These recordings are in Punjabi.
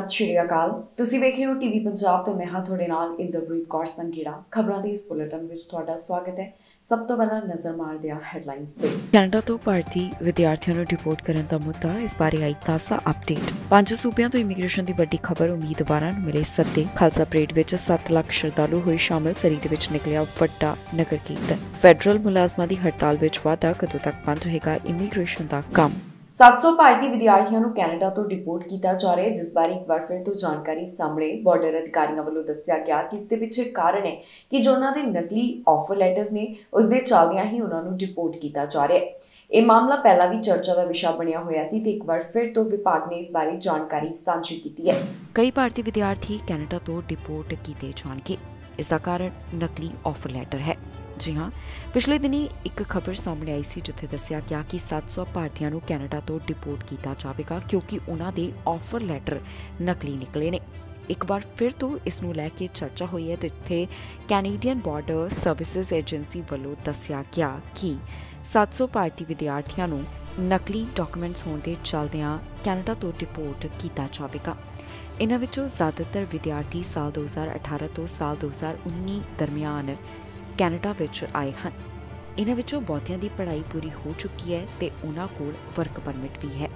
सत श्री अकाल। तुसीं वेख रहे हो टीवी पंजाब ते मैं हां तुहाडे नाल इंदरप्रीत कौर संघेरा। खबरां दे इस बुलेटिन विच तुहाडा स्वागत है। सब तो पहला नज़र मारदे हां हेडलाइंस ते। ਕੈਨੇਡਾ ਤੋਂ ਭਾਰਤੀ ਵਿਦਿਆਰਥੀਆਂ ਨੂੰ ਡਿਪੋਰਟ ਕਰਨ ਦਾ ਮੁੱਦਾ, ਇਸ ਬਾਰੇ ਆਈ ਤਾਜ਼ਾ ਅਪਡੇਟ। 5 ਸੂਬਿਆਂ ਤੋਂ ਇਮੀਗ੍ਰੇਸ਼ਨ ਦੀ ਵੱਡੀ ਖਬਰ, ਉਮੀਦਵਾਰਾਂ ਨੂੰ ਮਿਲੇ ਸੱਦੇ। ਖਾਲਸਾ ਪਰੇਡ ਵਿੱਚ 7 ਲੱਖ ਸ਼ਰਧਾਲੂ ਹੋਏ ਸ਼ਾਮਲ, ਸਰੀ ਦੇ ਵਿੱਚ ਨਿਕਲਿਆ ਵੱਡਾ ਨਗਰ ਕੀਰਤਨ। ਫੈਡਰਲ ਮੁਲਾਜ਼ਮਾਂ ਦੀ ਹੜਤਾਲ ਵਿੱਚ ਵਾਧਾ, ਕਦੋਂ ਤੱਕ ਬੰਦ ਹੋਏਗਾ ਇਮੀਗ੍ਰੇਸ਼ਨ ਦਾ ਕੰਮ। 700 ਭਾਰਤੀ ਵਿਦਿਆਰਥੀਆਂ ਨੂੰ ਕੈਨੇਡਾ ਤੋਂ ਡਿਪੋਰਟ ਕੀਤਾ ਜਾ ਰਿਹਾ ਹੈ, ਜਿਸ ਬਾਰੇ ਇੱਕ ਵਾਰ ਫਿਰ ਤੋਂ ਜਾਣਕਾਰੀ ਸਾਹਮਣੇ ਬਾਰਡਰ ਅਧਿਕਾਰੀਆਂ ਵੱਲੋਂ ਦੱਸਿਆ ਗਿਆ ਕਿ ਇਸ ਦੇ ਪਿੱਛੇ ਕਾਰਨ ਹੈ ਕਿ ਜੋ ਉਹਨਾਂ ਦੇ ਨਕਲੀ ਆਫਰ ਲੈਟਰਸ ਨੇ, ਉਸ ਦੇ ਚੱਲਦਿਆਂ ਹੀ ਉਹਨਾਂ ਨੂੰ ਡਿਪੋਰਟ ਕੀਤਾ ਜਾ ਰਿਹਾ ਹੈ। ਇਹ ਮਾਮਲਾ ਪਹਿਲਾਂ ਵੀ ਚਰਚਾ ਦਾ ਵਿਸ਼ਾ ਬਣਿਆ ਹੋਇਆ ਸੀ ਤੇ ਇੱਕ ਵਾਰ ਫਿਰ ਤੋਂ ਵਿਭਾਗ ਨੇ ਇਸ ਬਾਰੇ ਜਾਣਕਾਰੀ ਸਾਂਝੀ ਕੀਤੀ ਹੈ। ਕਈ ਭਾਰਤੀ ਵਿਦਿਆਰਥੀ ਕੈਨੇਡਾ ਤੋਂ ਡਿਪੋਰਟ ਕੀਤੇ ਜਾਣਗੇ। ਇਸ ਦਾ ਕਾਰਨ ਨਕਲੀ ਆਫਰ ਲੈਟਰ ਹੈ। ਜੀ ਹਾਂ, ਪਿਛਲੇ ਦਿਨੀ ਇੱਕ ਖਬਰ ਸਾਹਮਣੇ ਆਈ ਸੀ ਜਿੱਥੇ ਦੱਸਿਆ ਗਿਆ ਕਿ 700 ਭਾਰਤੀਆਂ ਨੂੰ ਕੈਨੇਡਾ ਤੋਂ ਡਿਪੋਰਟ ਕੀਤਾ ਜਾਵੇਗਾ ਕਿਉਂਕਿ ਉਹਨਾਂ ਦੇ ਆਫਰ ਲੈਟਰ ਨਕਲੀ ਨਿਕਲੇ ਨੇ। ਇੱਕ ਵਾਰ ਫਿਰ ਤੋਂ ਇਸ ਨੂੰ ਲੈ ਕੇ ਚਰਚਾ ਹੋਈ ਹੈ, ਜਿੱਥੇ ਕੈਨੇਡੀਅਨ ਬਾਰਡਰ ਸਰਵਿਸਿਜ਼ ਏਜੰਸੀ ਵੱਲੋਂ ਦੱਸਿਆ ਗਿਆ ਕਿ 700 ਭਾਰਤੀ ਵਿਦਿਆਰਥੀਆਂ ਨੂੰ ਨਕਲੀ ਡਾਕੂਮੈਂਟਸ ਹੋਣ ਦੇ ਚੱਲਦਿਆਂ ਕੈਨੇਡਾ ਤੋਂ ਡਿਪੋਰਟ ਕੀਤਾ ਜਾਵੇਗਾ। ਇਹਨਾਂ ਵਿੱਚੋਂ ਜ਼ਿਆਦਾਤਰ ਵਿਦਿਆਰਥੀ ਸਾਲ 2018 ਤੋਂ ਸਾਲ 2019 ਦਰਮਿਆਨ ਕੈਨੇਡਾ ਵਿੱਚ ਆਏ ਹਨ। ਇਹਨਾਂ ਵਿੱਚੋਂ ਬਹੁਤਿਆਂ ਦੀ ਪੜ੍ਹਾਈ ਪੂਰੀ ਹੋ ਚੁੱਕੀ ਹੈ ਤੇ ਉਹਨਾਂ ਕੋਲ ਵਰਕ ਪਰਮਿਟ ਵੀ ਹੈ।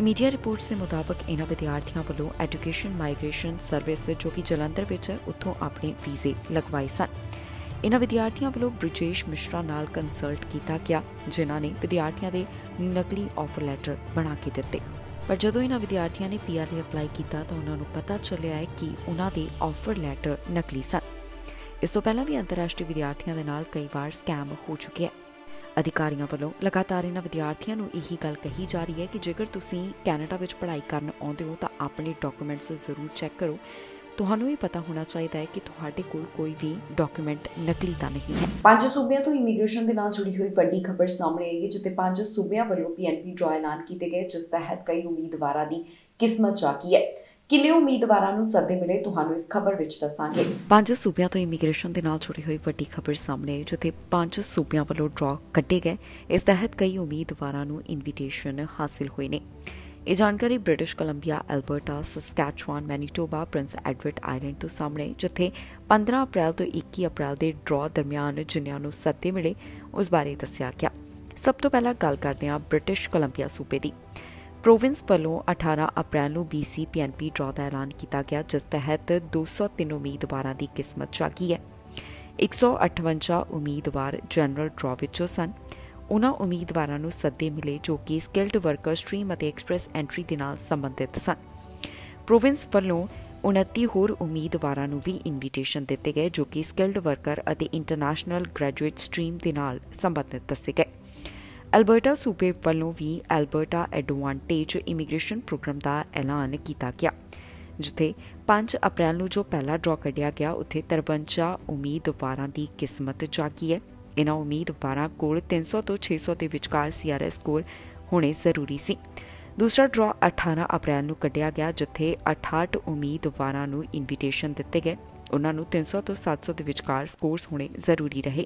ਮੀਡੀਆ ਰਿਪੋਰਟਸ ਦੇ ਮੁਤਾਬਕ ਇਹਨਾਂ ਵਿਦਿਆਰਥੀਆਂ ਵੱਲੋਂ ਐਜੂਕੇਸ਼ਨ ਮਾਈਗ੍ਰੇਸ਼ਨ ਸਰਵਿਸ, ਜੋ ਕਿ ਜਲੰਧਰ ਵਿੱਚ ਹੈ, ਉੱਥੋਂ ਆਪਣੇ ਵੀਜ਼ੇ ਲਗਵਾਏ ਸਨ। ਇਹਨਾਂ ਵਿਦਿਆਰਥੀਆਂ ਵੱਲੋਂ ਬ੍ਰਿਜੇਸ਼ ਮਿਸ਼ਰਾ ਨਾਲ ਕੰਸਲਟ ਕੀਤਾ ਗਿਆ, ਜਿਨ੍ਹਾਂ ਨੇ ਵਿਦਿਆਰਥੀਆਂ ਦੇ ਨਕਲੀ ਆਫਰ ਲੈਟਰ ਬਣਾ ਕੇ ਦਿੱਤੇ। ਪਰ ਜਦੋਂ ਇਹਨਾਂ ਵਿਦਿਆਰਥੀਆਂ ਨੇ PR ਲਈ ਅਪਲਾਈ ਕੀਤਾ ਤਾਂ ਉਹਨਾਂ ਨੂੰ ਪਤਾ ਚੱਲਿਆ ਹੈ ਕਿ ਉਹਨਾਂ ਦੇ ਆਫਰ ਲੈਟਰ ਨਕਲੀ ਸਨ। ਇਸ ਤੋਂ ਪਹਿਲਾਂ ਵੀ ਅੰਤਰਰਾਸ਼ਟਰੀ ਵਿਦਿਆਰਥੀਆਂ ਦੇ ਨਾਲ ਕਈ ਵਾਰ ਸਕੈਮ ਹੋ ਚੁੱਕਿਆ ਹੈ। ਅਧਿਕਾਰੀਆਂ ਵੱਲੋਂ ਲਗਾਤਾਰ ਇਹਨਾਂ ਵਿਦਿਆਰਥੀਆਂ ਨੂੰ ਇਹੀ ਗੱਲ ਕਹੀ ਜਾ ਰਹੀ ਹੈ ਕਿ ਜੇਕਰ ਤੁਸੀਂ ਕੈਨੇਡਾ ਵਿੱਚ ਪੜ੍ਹਾਈ ਕਰਨ ਆਉਂਦੇ ਹੋ ਤਾਂ ਆਪਣੇ ਡਾਕੂਮੈਂਟਸ ਜ਼ਰੂਰ ਚੈੱਕ ਕਰੋ। ਤੁਹਾਨੂੰ ਇਹ ਪਤਾ ਹੋਣਾ ਚਾਹੀਦਾ ਹੈ ਕਿ ਤੁਹਾਡੇ ਕੋਲ ਕੋਈ ਵੀ ਡਾਕੂਮੈਂਟ ਨਕਲੀ ਤਾਂ ਨਹੀਂ ਹੈ। 5 ਸੂਬਿਆਂ ਤੋਂ ਇਮੀਗ੍ਰੇਸ਼ਨ ਦੇ ਨਾਲ ਜੁੜੀ ਹੋਈ ਵੱਡੀ ਖਬਰ ਸਾਹਮਣੇ ਆਈ ਹੈ, ਜਿੱਥੇ 5 ਸੂਬਿਆਂ ਵੱਲੋਂ PNP ਡਰਾ ਐਲਾਨ ਕੀਤੇ ਗਏ, ਜਿਸ ਤਹਿਤ ਕਈ ਉਮੀਦਵਾਰਾਂ ਦੀ ਕਿਸਮਤ ਜਾਗੀ ਹੈ। ਕਿੰਨੇ ਉਮੀਦਵਾਰਾਂ ਨੂੰ ਸੱਦੇ ਮਿਲੇ, ਤੁਹਾਨੂੰ ਇਸ ਖਬਰ ਵਿੱਚ ਦੱਸਾਂਗੇ। 5 ਸੂਬਿਆਂ ਤੋਂ ਇਮੀਗ੍ਰੇਸ਼ਨ ਦੇ ਨਾਲ ਜੁੜੀ ਹੋਈ ਵੱਡੀ ਖਬਰ ਸਾਹਮਣੇ ਆਈ, ਜਿੱਥੇ 5 ਸੂਬਿਆਂ ਵੱਲੋਂ ਡਰਾ ਕੱਢੇ ਗਏ। ਇਸ ਤਹਿਤ ਕਈ ਉਮੀਦਵਾਰਾਂ ਨੂੰ ਇਨਵੀਟੇਸ਼ਨ ਹਾਸਿਲ ਹੋਏ ਨੇ। ਇਹ ਜਾਣਕਾਰੀ British Columbia, Alberta, Saskatchewan, Manitoba, Prince Edward Island ਤੋਂ ਸਾਹਮਣੇ, ਜਿੱਥੇ 15 ਅਪ੍ਰੈਲ ਤੋਂ 21 ਅਪ੍ਰੈਲ ਦੇ ਡਰਾ ਦਰਮਿਆਨ ਜਿਨ੍ਹਾਂ ਨੂੰ ਸੱਦੇ ਮਿਲੇ ਉਸ ਬਾਰੇ ਦੱਸਿਆ ਗਿਆ। ਸਭ ਤੋਂ ਪਹਿਲਾਂ ਗੱਲ ਕਰਦੇ ਹਾਂ ਬ੍ਰਿਟਿਸ਼ ਕੋਲੰਬੀਆ ਸੂਬੇ ਦੀ। ਪ੍ਰੋਵਿੰਸ ਵੱਲੋਂ 18 ਅਪ੍ਰੈਲ ਨੂੰ BC PNP ਡਰਾ ਦਾ ਐਲਾਨ ਕੀਤਾ ਗਿਆ, ਜਿਸ ਤਹਿਤ 203 ਉਮੀਦਵਾਰਾਂ ਦੀ ਕਿਸਮਤ ਜਾਗੀ ਹੈ। 158 ਉਮੀਦਵਾਰ ਜਨਰਲ ਡਰਾ ਵਿੱਚੋਂ ਸਨ। ਉਹਨਾਂ ਉਮੀਦਵਾਰਾਂ ਨੂੰ ਸੱਦੇ ਮਿਲੇ ਜੋ ਕਿ ਸਕਿਲਡ ਵਰਕਰ ਸਟ੍ਰੀਮ ਅਤੇ ਐਕਸਪ੍ਰੈਸ ਐਂਟਰੀ ਦੇ ਨਾਲ ਸੰਬੰਧਿਤ ਸਨ। ਪ੍ਰੋਵਿੰਸ ਵੱਲੋਂ 29 ਹੋਰ ਉਮੀਦਵਾਰਾਂ ਨੂੰ ਵੀ ਇਨਵੀਟੇਸ਼ਨ ਦਿੱਤੇ ਗਏ ਜੋ ਕਿ ਸਕਿਲਡ ਵਰਕਰ ਅਤੇ ਇੰਟਰਨੈਸ਼ਨਲ ਗ੍ਰੈਜੂਏਟ ਸਟ੍ਰੀਮ ਦੇ ਨਾਲ ਸੰਬੰਧਿਤ ਦੱਸੇ ਗਏ। ਐਲਬਰਟਾ ਸੂਬੇ ਵੱਲੋਂ ਵੀ ਐਲਬਰਟਾ ਐਡਵਾਂਟੇਜ ਇਮੀਗ੍ਰੇਸ਼ਨ ਪ੍ਰੋਗਰਾਮ ਦਾ ਐਲਾਨ ਕੀਤਾ ਗਿਆ, ਜਿੱਥੇ 5 ਅਪ੍ਰੈਲ ਨੂੰ ਜੋ ਪਹਿਲਾ ਡਰਾ ਕੱਢਿਆ ਗਿਆ, ਉੱਥੇ 53 ਉਮੀਦਵਾਰਾਂ ਦੀ ਕਿਸਮਤ ਜਾਗੀ ਹੈ। ਇਹਨਾਂ ਉਮੀਦਵਾਰਾਂ ਕੋਲ 300 ਤੋਂ 600 ਦੇ ਵਿਚਕਾਰ CRS ਸਕੋਰ ਹੋਣੇ ਜ਼ਰੂਰੀ ਸੀ। ਦੂਸਰਾ ਡਰਾ 18 ਅਪ੍ਰੈਲ ਨੂੰ ਕੱਢਿਆ ਗਿਆ, ਜਿੱਥੇ 68 ਉਮੀਦਵਾਰਾਂ ਨੂੰ ਇਨਵੀਟੇਸ਼ਨ ਦਿੱਤੇ ਗਏ। ਉਹਨਾਂ ਨੂੰ 300 ਤੋਂ 700 ਦੇ ਵਿਚਕਾਰ ਸਕੋਰਸ ਹੋਣੇ ਜ਼ਰੂਰੀ ਰਹੇ।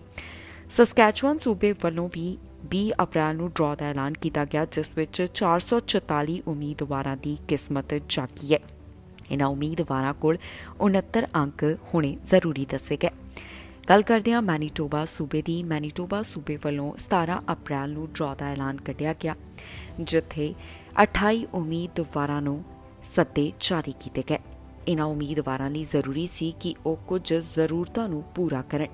ਸਸਕੈਚੁਆਨ ਸੂਬੇ ਵੱਲੋਂ ਵੀ 20 ਅਪ੍ਰੈਲ ਨੂੰ ਡਰਾ ਦਾ ਐਲਾਨ ਕੀਤਾ ਗਿਆ, ਜਿਸ ਵਿੱਚ 444 ਉਮੀਦਵਾਰਾਂ ਦੀ ਕਿਸਮਤ ਜਾਗੀ ਹੈ। ਇਹਨਾਂ ਉਮੀਦਵਾਰਾਂ ਕੋਲ 69 ਅੰਕ ਹੋਣੇ ਜ਼ਰੂਰੀ ਦੱਸੇ ਗਏ। ਗੱਲ ਕਰਦੇ ਹਾਂ ਮੈਨੀਟੋਬਾ ਸੂਬੇ ਦੀ। ਮੈਨੀਟੋਬਾ ਸੂਬੇ ਵੱਲੋਂ 17 ਅਪ੍ਰੈਲ ਨੂੰ ਡਰਾ ਦਾ ਐਲਾਨ ਕੱਢਿਆ ਗਿਆ, ਜਿੱਥੇ 28 ਉਮੀਦਵਾਰਾਂ ਨੂੰ ਸੱਦੇ ਜਾਰੀ ਕੀਤੇ ਗਏ। ਇਹਨਾਂ ਉਮੀਦਵਾਰਾਂ ਲਈ ਜ਼ਰੂਰੀ ਸੀ ਕਿ ਉਹ ਕੁਝ ਜ਼ਰੂਰਤਾਂ ਨੂੰ ਪੂਰਾ ਕਰਨ।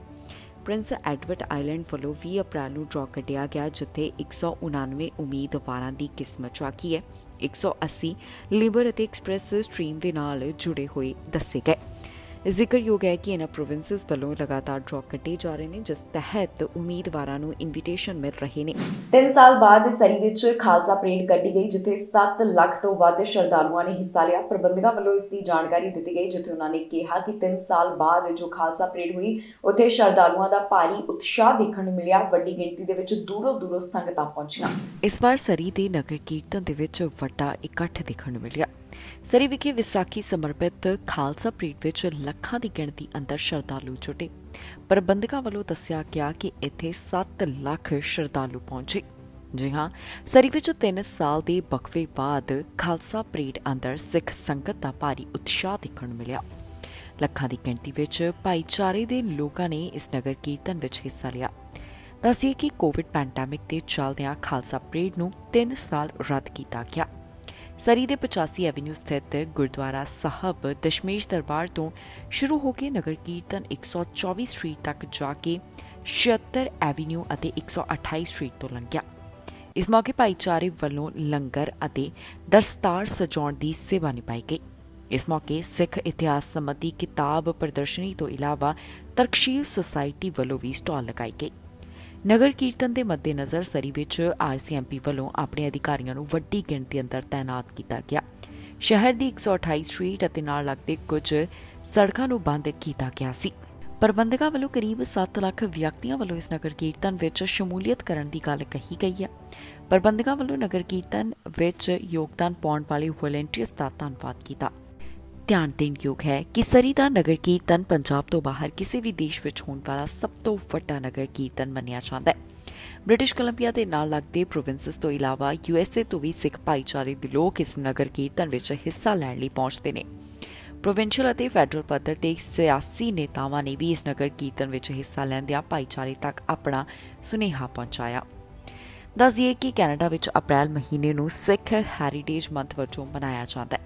ਪ੍ਰਿੰਸ ਐਡਵਰਡ ਆਈਲੈਂਡ ਵੱਲੋਂ 20 ਅਪ੍ਰੈਲ ਨੂੰ ਡਰਾ ਕੱਢਿਆ ਗਿਆ, ਜਿੱਥੇ 199 ਉਮੀਦਵਾਰਾਂ ਦੀ ਕਿਸਮਤ ਜਾਗੀ ਹੈ। 180 ਲਿਬਰ ਅਤੇ ਐਕਸਪ੍ਰੈਸ ਸਟ੍ਰੀਮ ਦੇ ਨਾਲ ਜੁੜੇ ਹੋਏ ਦੱਸੇ ਗਏ। ਜ਼ਿਕਰਯੋਗ ਹੈ ਕਿ ਇਹਨਾਂ ਪ੍ਰੋਵਿੰਸਿਸ ਵੱਲੋਂ ਲਗਾਤਾਰ ਡਰਾ ਕੱਢੇ ਜਾ ਰਹੇ ਨੇ, ਜਿਸ ਤਹਿਤ ਉਮੀਦਵਾਰਾਂ ਨੂੰ ਇਨਵੀਟੇਸ਼ਨ ਮਿਲ ਰਹੇ ਨੇ। 3 ਸਾਲ ਬਾਅਦ ਸਰੀ ਵਿੱਚ ਖਾਲਸਾ ਪਰੇਡ ਕੱਢੀ ਗਈ, ਜਿੱਥੇ 7 ਲੱਖ ਤੋਂ ਵੱਧ ਸ਼ਰਧਾਲੂਆਂ ਨੇ ਹਿੱਸਾ ਲਿਆ। ਪ੍ਰਬੰਧਕਾਂ ਵੱਲੋਂ ਇਸ ਦੀ ਜਾਣਕਾਰੀ ਦਿੱਤੀ ਗਈ, ਜਿੱਥੇ ਉਹਨਾਂ ਨੇ ਕਿਹਾ ਕਿ 3 ਸਾਲ ਬਾਅਦ ਜੋ ਖਾਲਸਾ ਪਰੇਡ ਹੋਈ, ਉੱਥੇ ਸ਼ਰਧਾਲੂਆਂ ਦਾ ਭਾਰੀ ਉਤਸ਼ਾਹ ਦੇਖਣ ਨੂੰ ਮਿਲਿਆ। ਵੱਡੀ ਗਿਣਤੀ ਦੇ ਵਿੱਚ ਦੂਰੋਂ ਸੰਗਤਾਂ ਪਹੁੰਚੀਆਂ। ਇਸ ਵਾਰ ਸਰੀ ਦੇ ਨਗਰ ਕੀਰਤਨ ਦੇ ਵਿੱਚ ਵੱਡਾ ਇਕੱਠ ਦੇਖਣ ਨੂੰ ਮਿਲਿਆ। ਸਰੀ ਵਿਖੇ ਵਿਸਾਖੀ ਸਮਰਪਿਤ ਖਾਲਸਾ ਪਰੇਡ ਵਿੱਚ ਲੱਖਾਂ ਦੀ ਗਿਣਤੀ ਅੰਦਰ ਸ਼ਰਧਾਲੂ ਜੁਟੇ। ਪ੍ਰਬੰਧਕਾਂ ਵੱਲੋਂ ਦੱਸਿਆ ਗਿਆ ਕਿ ਇੱਥੇ 7 ਲੱਖ ਸ਼ਰਧਾਲੂ ਪਹੁੰਚੇ। जी हाँ, सरी विच 3 साल के बकवे बाद खालसा परेड अंदर सिख संगत का भारी उत्साह देखण नूं मिलिया। ਲੱਖਾਂ ਦੀ ਗਿਣਤੀ ਵਿੱਚ ਭਾਈਚਾਰੇ ਦੇ ਲੋਕਾਂ ਨੇ ਇਸ ਨਗਰ ਕੀਰਤਨ ਵਿੱਚ ਹਿੱਸਾ ਲਿਆ। ਦੱਸੀਏ ਕਿ ਕੋਵਿਡ ਪੈਂਡੈਮਿਕ ਦੇ ਚੱਲਦਿਆਂ ਖਾਲਸਾ ਪਰੇਡ ਨੂੰ 3 ਸਾਲ ਰੱਦ ਕੀਤਾ ਗਿਆ। ਸਰੀ ਦੇ 85 ਐਵਨਿਊ ਸਥਿਤ ਗੁਰਦੁਆਰਾ ਸਾਹਿਬ ਦਸ਼ਮੇਸ਼ ਦਰਬਾਰ ਤੋਂ ਸ਼ੁਰੂ ਹੋ ਕੇ ਨਗਰ ਕੀਰਤਨ 124 ਸਟਰੀਟ ਤੱਕ ਜਾ ਕੇ 76 ਐਵਨਿਊ ਅਤੇ 128 ਸਟਰੀਟ ਤੋਂ ਲੰਘਿਆ। ਇਸ ਮੌਕੇ ਭਾਈਚਾਰੇ ਵੱਲੋਂ ਲੰਗਰ ਅਤੇ ਦਸਤਾਰ ਸਜਾਉਣ ਦੀ ਸੇਵਾ ਨਿਭਾਈ ਗਈ। ਇਸ ਮੌਕੇ ਸਿੱਖ ਇਤਿਹਾਸ ਸੰਬੰਧੀ ਕਿਤਾਬ ਪ੍ਰਦਰਸ਼ਨੀ ਤੋਂ ਇਲਾਵਾ ਤਰਕਸ਼ੀਲ ਸੁਸਾਇਟੀ ਵੱਲੋਂ ਵੀ ਸਟਾਲ ਲਗਾਈ ਗਈ। ਨਗਰ ਕੀਰਤਨ ਦੇ ਮੱਦੇਨਜ਼ਰ ਸਰੀ ਵਿੱਚ RCMP ਵੱਲੋਂ ਆਪਣੇ ਅਧਿਕਾਰੀਆਂ ਨੂੰ ਵੱਡੀ ਗਿਣਤੀ ਅੰਦਰ ਤਾਇਨਾਤ ਕੀਤਾ ਗਿਆ। ਸ਼ਹਿਰ ਦੀ 128 ਸਟਰੀਟ ਅਤੇ ਨਾਲ ਲੱਗਦੇ ਕੁਝ ਸੜਕਾਂ ਨੂੰ ਬੰਦ ਕੀਤਾ ਗਿਆ ਸੀ। ਪ੍ਰਬੰਧਕਾਂ ਵੱਲੋਂ ਕਰੀਬ 7 ਲੱਖ ਵਿਅਕਤੀਆਂ ਵੱਲੋਂ ਇਸ ਨਗਰ ਕੀਰਤਨ ਵਿੱਚ ਸ਼ਮੂਲੀਅਤ ਕਰਨ ਦੀ ਗੱਲ ਕਹੀ ਗਈ ਹੈ। ਪ੍ਰਬੰਧਕਾਂ ਵੱਲੋਂ ਨਗਰ ਕੀਰਤਨ ਵਿੱਚ ਯੋਗਦਾਨ ਪਾਉਣ ਵਾਲੇ ਵਲੰਟੀਅਰਸ ਦਾ ਧੰਨਵਾਦ ਕੀਤਾ। ਧਿਆਨ ਦੇਣ ਯੋਗ ਹੈ ਕਿ ਸਰੀ ਦਾ ਨਗਰ ਕੀਰਤਨ ਪੰਜਾਬ ਤੋਂ ਬਾਹਰ ਕਿਸੇ ਵੀ ਦੇਸ਼ ਵਿੱਚ ਹੋਣ ਵਾਲਾ ਸਭ ਤੋਂ ਵੱਡਾ ਨਗਰ ਕੀਰਤਨ ਮੰਨਿਆ ਜਾਂਦਾ ਹੈ। ਬ੍ਰਿਟਿਸ਼ ਕੋਲੰਬੀਆ ਦੇ ਨਾਲ ਲੱਗਦੇ ਪ੍ਰੋਵਿੰਸਸ ਤੋਂ ਇਲਾਵਾ USA ਤੋਂ ਵੀ ਸਿੱਖ ਭਾਈਚਾਰੇ ਦੇ ਲੋਕ ਇਸ ਨਗਰ ਕੀਰਤਨ ਵਿੱਚ ਹਿੱਸਾ ਲੈਣ ਲਈ ਪਹੁੰਚਦੇ ਨੇ। ਪ੍ਰੋਵਿੰਸ਼ੀਅਲ ਅਤੇ ਫੈਡਰਲ ਪੱਧਰ ਤੇ ਸਿਆਸੀ ਨੇਤਾਵਾਂ ਨੇ ਵੀ ਇਸ ਨਗਰ ਕੀਰਤਨ ਵਿੱਚ ਹਿੱਸਾ ਲੈਂਦਿਆਂ ਭਾਈਚਾਰੇ ਤੱਕ ਆਪਣਾ ਸੁਨੇਹਾ ਪਹੁੰਚਾਇਆ। ਦੱਸ ਦਈਏ ਕਿ ਕੈਨੇਡਾ ਵਿੱਚ ਅਪ੍ਰੈਲ ਮਹੀਨੇ ਨੂੰ ਸਿੱਖ ਹੈਰੀਟੇਜ ਮੰਥ ਵਜੋਂ ਮਨਾਇਆ ਜਾਂਦਾ ਹੈ।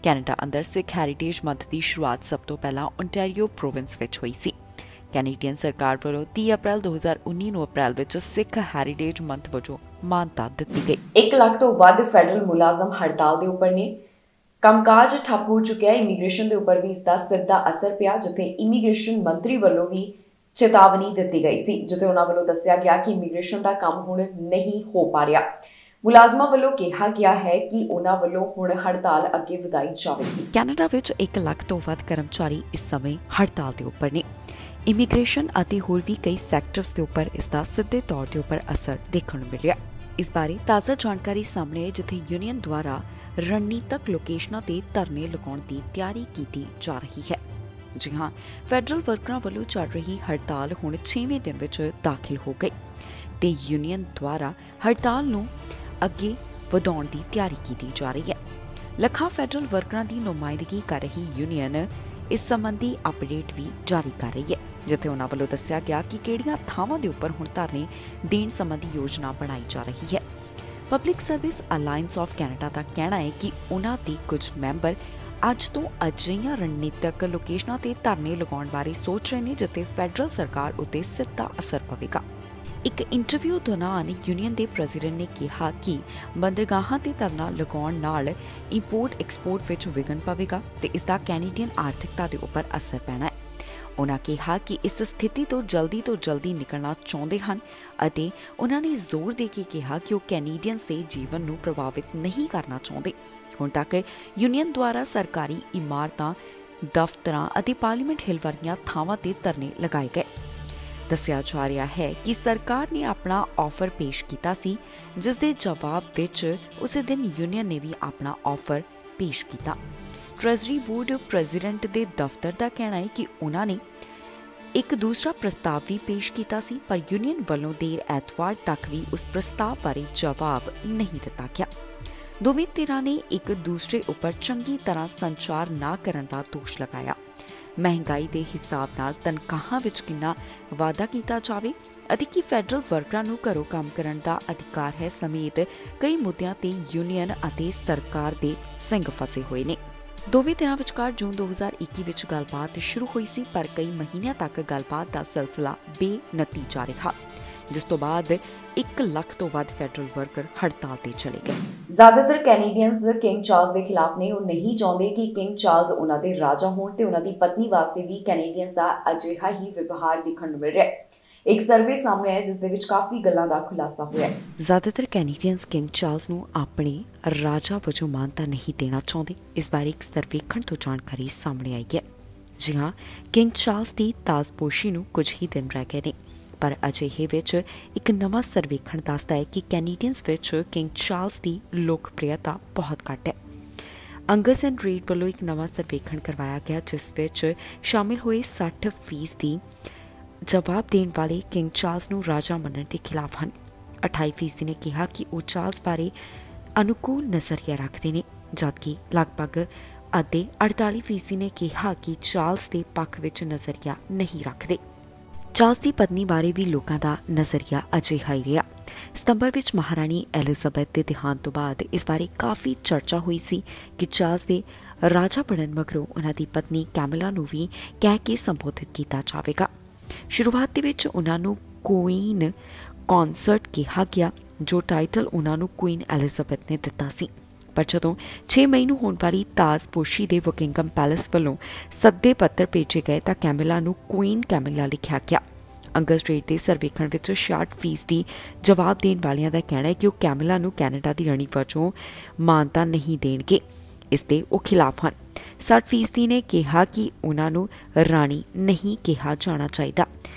ਕੈਨੇਡਾ ਅੰਦਰ ਸਿੱਖ ਹੈਰੀਟੇਜ ਮੰਥ ਦੀ ਸ਼ੁਰੂਆਤ ਸਭ ਤੋਂ ਪਹਿਲਾਂ ਓਨਟਾਰੀਓ ਪ੍ਰੋਵਿੰਸ ਵਿੱਚ ਹੋਈ ਸੀ। ਕੈਨੇਡੀਅਨ ਸਰਕਾਰ ਵੱਲੋਂ 30 ਅਪ੍ਰੈਲ 2019 ਨੂੰ ਅਪ੍ਰੈਲ ਵਿੱਚ ਸਿੱਖ ਹੈਰੀਟੇਜ ਮੰਥ ਵਜੋਂ ਮਾਨਤਾ ਦਿੱਤੀ ਗਈ। 1 ਲੱਖ ਤੋਂ ਵੱਧ ਫੈਡਰਲ ਮੁਲਾਜ਼ਮ ਹੜਤਾਲ ਦੇ ਉੱਪਰ ਨੇ। ਕੰਮਕਾਜ ਠੱਪ ਹੋ ਚੁੱਕਿਆ। ਇਮੀਗ੍ਰੇਸ਼ਨ ਦੇ ਉੱਪਰ ਵੀ ਇਸ ਦਾ ਸਿੱਧਾ ਅਸਰ ਪਿਆ, ਜਿੱਥੇ ਇਮੀਗ੍ਰੇਸ਼ਨ ਮੰਤਰੀ ਵੱਲੋਂ ਵੀ ਚੇਤਾਵਨੀ ਦਿੱਤੀ ਗਈ ਸੀ, ਜਿੱਥੇ ਉਹਨਾਂ ਵੱਲੋਂ ਦੱਸਿਆ ਗਿਆ ਕਿ ਇਮੀਗ੍ਰੇਸ਼ਨ ਦਾ ਕੰਮ ਹੁਣ ਨਹੀਂ ਹੋ ਪਾ ਰਿਹਾ। ਮੁਲਾਜ਼ਮਾਂ ਵੱਲੋਂ ਕਿਹਾ ਗਿਆ ਹੈ ਕਿ ਉਹਨਾਂ ਵੱਲੋਂ ਹੁਣ ਹੜਤਾਲ ਅੱਗੇ ਵਧਾਈ ਜਾਵੇਗੀ। ਕੈਨੇਡਾ ਵਿੱਚ 1 ਲੱਖ ਤੋਂ ਵੱਧ ਕਰਮਚਾਰੀ ਇਸ ਸਮੇਂ ਹੜਤਾਲ ਦੇ ਉੱਪਰ ਨੇ। ਇਮੀਗ੍ਰੇਸ਼ਨ ਅਤੇ ਹੋਰ ਵੀ ਕਈ ਸੈਕਟਰਸ ਦੇ ਉੱਪਰ ਇਸ ਦਾ ਸਿੱਧੇ ਤੌਰ ਤੇ ਉੱਪਰ ਅਸਰ ਦੇਖਣ ਨੂੰ ਮਿਲ ਰਿਹਾ। ਇਸ ਬਾਰੇ ਤਾਜ਼ਾ ਜਾਣਕਾਰੀ ਸਾਹਮਣੇ ਆਈ, ਜਿੱਥੇ ਯੂਨੀਅਨ ਦੁਆਰਾ ਰਣਨੀਤਕ ਲੋਕੇਸ਼ਨਾਂ ਤੇ ਧਰਨੇ ਲਗਾਉਣ ਦੀ ਤਿਆਰੀ ਕੀਤੀ ਜਾ ਰਹੀ ਹੈ। ਜੀ ਹਾਂ, ਫੈਡਰਲ ਵਰਕਰਾਂ ਵੱਲੋਂ ਚੱਲ ਰਹੀ ਹੜਤਾਲ ਹੁਣ 6ਵੇਂ ਦਿਨ ਵਿੱਚ ਦਾਖਲ ਹੋ ਗਈ ਤੇ ਯੂਨੀਅਨ ਦੁਆਰਾ ਹੜਤਾਲ ਨੂੰ ਅੱਗੇ ਵਧਾਉਣ ਦੀ ਤਿਆਰੀ ਕੀਤੀ ਜਾ ਰਹੀ ਹੈ। ਲੱਖਾਂ ਫੈਡਰਲ ਵਰਕਰਾਂ ਦੀ ਨੁਮਾਇੰਦਗੀ ਕਰ ਰਹੀ ਯੂਨੀਅਨ ਇਸ ਸੰਬੰਧੀ ਅਪਡੇਟ ਵੀ ਜਾਰੀ ਕਰ ਰਹੀ ਹੈ, ਜਿੱਥੇ ਉਹਨਾਂ ਵੱਲੋਂ ਦੱਸਿਆ ਗਿਆ ਕਿ ਕਿਹੜੀਆਂ ਥਾਵਾਂ ਦੇ ਉੱਪਰ ਹੁਣ ਧਰਨੇ ਦੇਣ ਸੰਬੰਧੀ ਯੋਜਨਾ ਬਣਾਈ ਜਾ ਰਹੀ ਹੈ। Public service alliance of Canada ਦਾ ਕਹਿਣਾ ਹੈ ਕਿ ਉਹਨਾਂ ਦੇ ਕੁਝ ਮੈਂਬਰ ਅੱਜ ਤੋਂ ਅਜਿਹੀਆਂ ਰਣਨੀਤਕ ਲੋਕੇਸ਼ਨਾਂ ਤੇ ਧਰਨੇ ਲਗਾਉਣ ਬਾਰੇ ਸੋਚ ਰਹੇ ਨੇ, ਜਿੱਥੇ ਫੈਡਰਲ ਸਰਕਾਰ ਉੱਤੇ ਸਿੱਧਾ ਅਸਰ ਪਵੇਗਾ। ਇੱਕ ਇੰਟਰਵਿਊ ਦੌਰਾਨ ਯੂਨੀਅਨ ਦੇ ਪ੍ਰੈਜ਼ੀਡੈਂਟ ਨੇ ਕਿਹਾ ਕਿ ਬੰਦਰਗਾਹਾਂ ਤੇ ਧਰਨਾ ਲਗਾਉਣ ਨਾਲ ਇੰਪੋਰਟ ਐਕਸਪੋਰਟ ਵਿੱਚ ਵਿਘਨ ਪਵੇਗਾ ਤੇ ਇਸ ਦਾ ਕੈਨੇਡੀਅਨ ਆਰਥਿਕਤਾ ਦੇ ਉੱਪਰ ਅਸਰ ਪੈਣਾ ਹੈ। ਉਹਨਾਂ ਕਿਹਾ ਕਿ ਇਸ ਸਥਿਤੀ ਤੋਂ ਜਲਦੀ ਨਿਕਲਣਾ ਚਾਹੁੰਦੇ ਹਨ ਅਤੇ ਉਹਨਾਂ ਨੇ ਜ਼ੋਰ ਦੇ ਕੇ ਕਿਹਾ ਕਿ ਉਹ ਕੈਨੇਡੀਅਨਸ ਦੇ ਜੀਵਨ ਨੂੰ ਪ੍ਰਭਾਵਿਤ ਨਹੀਂ ਕਰਨਾ ਚਾਹੁੰਦੇ। ਹੁਣ ਤੱਕ ਯੂਨੀਅਨ ਦੁਆਰਾ ਸਰਕਾਰੀ ਇਮਾਰਤਾਂ, ਦਫ਼ਤਰਾਂ ਅਤੇ ਪਾਰਲੀਮੈਂਟ ਹਿੱਲ ਵਰਗੀਆਂ ਥਾਵਾਂ ਤੇ ਧਰਨੇ ਲਗਾਏ ਗਏ। ਦੱਸਿਆ ਜਾ ਰਿਹਾ ਹੈ ਕਿ ਸਰਕਾਰ ਨੇ ਆਪਣਾ ਆਫਰ ਪੇਸ਼ ਕੀਤਾ ਸੀ, ਜਿਸ ਦੇ ਜਵਾਬ ਵਿੱਚ ਉਸੇ ਦਿਨ ਯੂਨੀਅਨ ਨੇ ਵੀ ਆਪਣਾ ਆਫਰ ਪੇਸ਼ ਕੀਤਾ। ਟ੍ਰੈਜ਼ਰੀ ਬੋਰਡ ਪ੍ਰੈਜ਼ੀਡੈਂਟ ਦੇ ਦਫ਼ਤਰ ਦਾ ਕਹਿਣਾ ਹੈ ਕਿ ਉਹਨਾਂ ਨੇ ਇੱਕ ਦੂਸਰਾ ਪ੍ਰਸਤਾਵ ਵੀ ਪੇਸ਼ ਕੀਤਾ ਸੀ, ਪਰ ਯੂਨੀਅਨ ਵੱਲੋਂ ਦੇਰ ਐਤਵਾਰ ਤੱਕ ਵੀ ਉਸ ਪ੍ਰਸਤਾਵ ਬਾਰੇ ਜਵਾਬ ਨਹੀਂ ਦਿੱਤਾ ਗਿਆ। ਦੋਵੇਂ ਧਿਰਾਂ ਨੇ ਇੱਕ ਦੂਸਰੇ ਉੱਪਰ ਚੰਗੀ ਤਰ੍ਹਾਂ ਸੰਚਾਰ ਨਾ ਕਰਨ ਦਾ ਦੋਸ਼ ਲਗਾਇਆ। ਮਹਿੰਗਾਈ ਦੇ ਹਿਸਾਬ ਨਾਲ ਤਨਖਾਹਾਂ ਵਿੱਚ ਕਿੰਨਾ ਵਾਧਾ ਕੀਤਾ ਜਾਵੇ ਅਤੇ ਕੀ ਫੈਡਰਲ ਵਰਕਰਾਂ ਨੂੰ ਘਰੋਂ ਕੰਮ ਕਰਨ ਦਾ ਅਧਿਕਾਰ ਹੈ ਸਮੇਤ ਕਈ ਮੁੱਦਿਆਂ ਤੇ ਯੂਨੀਅਨ ਅਤੇ ਸਰਕਾਰ ਦੇ ਸਿੰਘ ਫਸੇ ਹੋਏ ਨੇ। ਦੋਵੇਂ ਧਿਰਾਂ ਵਿਚਕਾਰ ਜੂਨ 2021 ਵਿੱਚ ਗੱਲਬਾਤ ਸ਼ੁਰੂ ਹੋਈ ਸੀ, ਪਰ ਕਈ ਮਹੀਨਿਆਂ ਤੱਕ ਗੱਲਬਾਤ ਦਾ ਸਿਲਸਿਲਾ ਬੇਨਤੀਜਾ ਰਿਹਾ, ਜਿਸ ਤੋਂ ਬਾਅਦ 1 ਲੱਖ ਤੋਂ ਵੱਧ ਫੈਡਰਲ ਵਰਕਰ ਹੜਤਾਲ ਤੇ ਚਲੇ ਗਏ। ਜ਼ਿਆਦਾਤਰ ਕੈਨੇਡੀਅਨਸ ਕਿੰਗ ਚਾਰਲਸ ਦੇ ਖਿਲਾਫ ਨੇ। ਉਹ ਨਹੀਂ ਚਾਹੁੰਦੇ ਕਿ ਕਿੰਗ ਚਾਰਲਸ ਉਹਨਾਂ ਦੇ ਰਾਜਾ ਹੋਣ ਤੇ ਉਹਨਾਂ ਦੀ ਪਤਨੀ ਵਾਸਤੇ ਵੀ ਕੈਨੇਡੀਅਨਸ ਦਾ ਅਜਿਹਾ ਹੀ ਵਿਵਹਾਰ ਦੇਖਣ ਨੂੰ ਮਿਲ ਰਿਹਾ ਹੈ। ਇੱਕ ਸਰਵੇ ਸਾਹਮਣੇ ਆਇਆ, ਜਿਸ ਦੇ ਵਿੱਚ ਕਾਫੀ ਗੱਲਾਂ ਦਾ ਖੁਲਾਸਾ ਹੋਇਆ। ਜ਼ਿਆਦਾਤਰ ਕੈਨੇਡੀਅਨਸ ਕਿੰਗ ਚਾਰਲਸ ਨੂੰ ਆਪਣੇ ਰਾਜਾ ਵਜੋਂ ਮਾਨਤਾ ਨਹੀਂ ਦੇਣਾ ਚਾਹੁੰਦੇ। ਇਸ ਬਾਰੇ ਇੱਕ ਸਰਵੇਖਣ ਤੋਂ ਜਾਣਕਾਰੀ ਸਾਹਮਣੇ ਆਈ ਹੈ। ਜੀ ਹਾਂ, ਕਿੰਗ ਚਾਰਲਸ ਦੀ ਤਾਜ਼ਪੋਸ਼ੀ ਨੂੰ ਕੁਝ ਹੀ ਦਿਨ ਰਹਿ ਗਏ ਨੇ, ਪਰ ਅਜਿਹੇ ਵਿੱਚ ਇੱਕ ਨਵਾਂ ਸਰਵੇਖਣ ਦੱਸਦਾ ਹੈ ਕਿ ਕੈਨੇਡੀਅਨਸ ਵਿੱਚ ਕਿੰਗ ਚਾਰਲਸ ਦੀ ਲੋਕਪ੍ਰਿਯਤਾ ਬਹੁਤ ਘੱਟ ਹੈ। ਅੰਗਸ ਐਂਡ ਰੀਡ ਵੱਲੋਂ ਇੱਕ ਨਵਾਂ ਸਰਵੇਖਣ ਕਰਵਾਇਆ ਗਿਆ, ਜਿਸ ਵਿੱਚ ਸ਼ਾਮਿਲ ਹੋਏ 60% ਜਵਾਬ ਦੇਣ ਵਾਲੇ ਕਿੰਗ ਚਾਰਲਸ ਨੂੰ ਰਾਜਾ ਮੰਨਣ ਦੇ ਖਿਲਾਫ ਹਨ। 28% ਨੇ ਕਿਹਾ ਕਿ ਉਹ ਚਾਰल्स ਬਾਰੇ ਅਨੁਕੂਲ ਨਜ਼ਰੀਆ ਰੱਖਦੇ ਨੇ, ਜਦਕਿ ਲਗਭਗ ਅੱਧੇ 48% ਨੇ ਕਿਹਾ ਕਿ ਚਾਰल्स ਦੇ ਪੱਖ ਵਿੱਚ ਨਜ਼ਰੀਆ ਨਹੀਂ ਰੱਖਦੇ। ਚਾਰल्स ਦੀ ਪਤਨੀ ਬਾਰੇ ਵੀ ਲੋਕਾਂ ਦਾ ਨਜ਼ਰੀਆ ਅਜਿਹਾ ਹੀ ਰਿਹਾ। ਸਤੰਬਰ ਵਿੱਚ ਮਹਾਰਾਣੀ ਐਲਿਜ਼ਾਬੈਥ ਦੇ ਦੇਹਾਂਤ ਤੋਂ ਬਾਅਦ ਇਸ ਬਾਰੇ ਕਾਫੀ ਚਰਚਾ ਹੋਈ ਸੀ ਕਿ ਚਾਰल्स ਦੇ ਰਾਜਾ ਬਣਨ ਮਗਰੋਂ ਉਹਨਾਂ ਦੀ ਪਤਨੀ ਕੈਮਿਲਾ ਨੂੰ ਵੀ ਕਹਿ ਕੇ ਸੰਬੋਧਿਤ ਕੀਤਾ ਜਾਵੇਗਾ। ਸ਼ੁਰੂਆਤ ਦੇ ਵਿੱਚ ਉਹਨਾਂ ਨੂੰ ਕੁਈਨ ਕੌਂਸਰਟ ਕਿਹਾ ਗਿਆ, ਜੋ ਟਾਈਟਲ ਉਹਨਾਂ ਨੂੰ ਕੁਈਨ ਐਲਿਜ਼ਾਬੈਥ ਨੇ ਦਿੱਤਾ ਸੀ। ਪਰ ਜਦੋਂ 6 ਮਈ ਨੂੰ ਹੋਣ ਵਾਲੀ ਤਾਜ਼ਪੋਸ਼ੀ ਦੇ ਬਕਿੰਘਮ ਪੈਲੇਸ ਵੱਲੋਂ ਸੱਦੇ ਪੱਤਰ ਭੇਜੇ ਗਏ ਤਾਂ ਕੈਮਿਲਾ ਨੂੰ ਕੁਈਨ ਕੈਮਿਲਾ ਲਿਖਿਆ ਗਿਆ। ਅੰਗਸ ਰੇਟ ਦੇ ਸਰਵੇਖਣ ਵਿੱਚ 66% ਜਵਾਬ ਦੇਣ ਵਾਲਿਆਂ ਦਾ ਕਹਿਣਾ ਹੈ ਕਿ ਉਹ ਕੈਮਿਲਾ ਨੂੰ ਕੈਨੇਡਾ ਦੀ ਰਾਣੀ ਵਜੋਂ ਮਾਨਤਾ ਨਹੀਂ ਦੇਣਗੇ। ਇਸ ਦੇ ਉਹ ਖਿਲਾਫ ਹਨ। 60% ਨੇ ਕਿਹਾ ਕਿ ਉਹਨਾਂ ਨੂੰ ਰਾਣੀ ਨਹੀਂ ਕਿਹਾ ਜਾਣਾ ਚਾਹੀਦਾ।